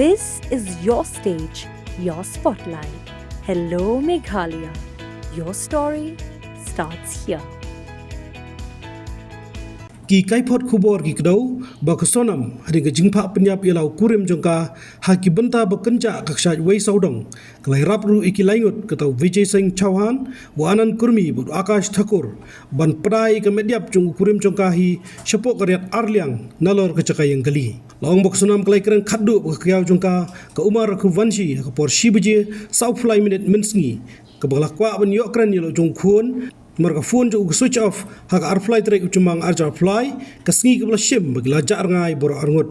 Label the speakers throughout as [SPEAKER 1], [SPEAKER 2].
[SPEAKER 1] This is your stage, your spotlight. Hello, Meghalaya. Your story starts here.
[SPEAKER 2] Ki kaipot kubor ki kedau ba ke Sonam hari ke jingpa penyap ialau kurim jongka haki benta bekenca kaksaj wei saudong kelai rapru iki laingut ketau Vijay Singh Chauhan wa anan kurmi bu Akash Thakur ban Pdai ke Metïap jong kurim jongka hi sepok Riat Arliang nalor ke cakai yang gali long bok Sonam kelai keren Kynduh ke kiau jongka ke Umar ke Vanshi ke por Shibje sau fly minute mensngi ke balakwa ban yok keren yelo jong khun marka phone jo switch off hak arfly trek uchumang arja fly kasngi ke blashim bagla jar ngai bor arngot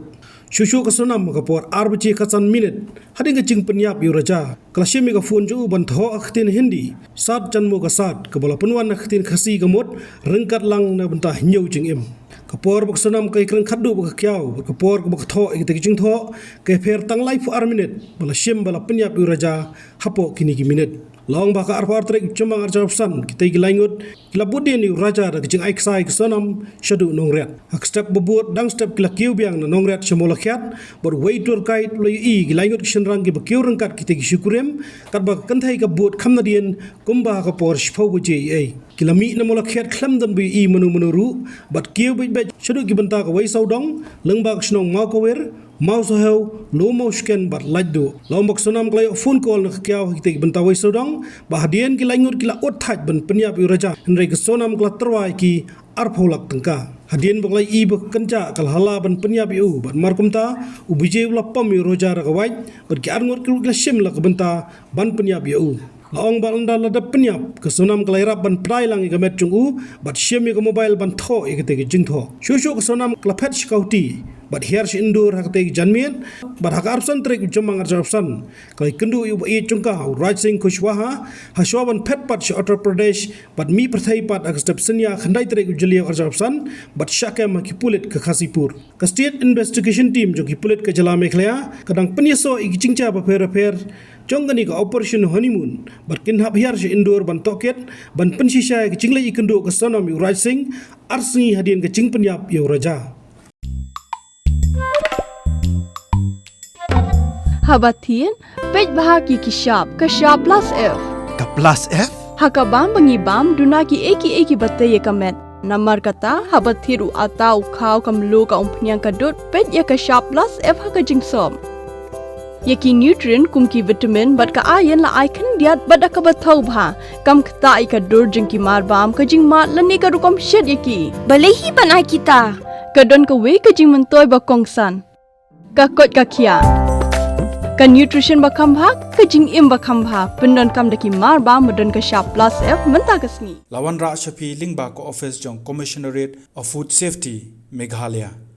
[SPEAKER 2] shushu ka Sonam ka por arbchi khasan minute hading ke jing penyap yu raja klashim ka phone jo ban tho akhtin hindi sat janmo ka sat ke bala penwan akhtin khasi ka mot rengkat lang na bentah nyau jing im ka por bok Sonam kai kreng khaddu ka kyau ka por bok tho ik te jing tho ke pher tang life ar minute bala shim bala penyap yu raja hapo kini ki minute long baka arfar trek cumang arjapsan kita gilangut kilabudin yu raja da kicing aiksai ke Sonam shadu nongret hak step bebut dang step kila kiu biang na nongret semolakiat bor wei tur kait loi i gilangut kishenrang ki bekiu rengkat kita ki syukurem kat bak kentai ka but khamnadien kumba ka por shpau je ai kilami na molakiat khlam dan bi i menu ru bat kiu bi shadu ki benta ka wei saudong lengbak snong mau ka wer mau so heu lo mau scan bat lajdo lombok Sonam klai phone call na kyau kita benta wei saudong bahadian ki langut kila othaj ban penyap yu raja henry ke Sonam kala terwai ki arpholak tengka hadian baklai i bekenca kal hala ban penyap yu ban markumta ubije ula pam yu roja ra kawai ber ki arngot kila shim la benta ban penyap yu laong balanda lada penyap ke Sonam kala Ïarap ban Pdai lang i met chung bat shim ke mobile ban tho i ke jing tho shushu ke Sonam kala Phet skauti bat hier si Indore hak te janmien bat hak arsan trek jomang arsan kai Kynduh yu i chungka Raj Singh Kushwaha haswaban Phet pat si Uttar Pradesh bat mi prathai pat ak step senya khandai trek jeliau arsan bat shakem ki pulit ke Khasipur ka state investigation team jo ki pulit ke jala Meghalaya kadang penyeso i jingcha ba fer jongani ka operation honeymoon bat kin hab hier si Indore ban toket ban pensisha ki jinglai i Kynduh ke Sonam yu Raj Singh arsi hadien ke jing penyap yu raja
[SPEAKER 3] Habatin, pej bahagi kishap, kashap plus F.
[SPEAKER 4] Ka plus F?
[SPEAKER 3] Hakabam bangibam, dunaki eki batay kamet. Namar kata, habathiru atau kau kamlu ka umpnyang kadut, pej ya kashap plus F hakajing som. Yaki nutrient kumki vitamin bat ka ayan la icon diat bat akabatau bha. Kam kata ikadur jengki marbam kajing mat lani ka rukam shed yaki.
[SPEAKER 5] Balehi banai kita.
[SPEAKER 3] Kadon ka we kajing mentoy bakongsan. Kakot kakia. Ka nutrition bakam bhak ka jing im bakam bha pendon kam daki mar ba modon ka sharp plus F menta kasni
[SPEAKER 4] Lawan ra shapi lingba ko office jong commissionerate of food safety Meghalaya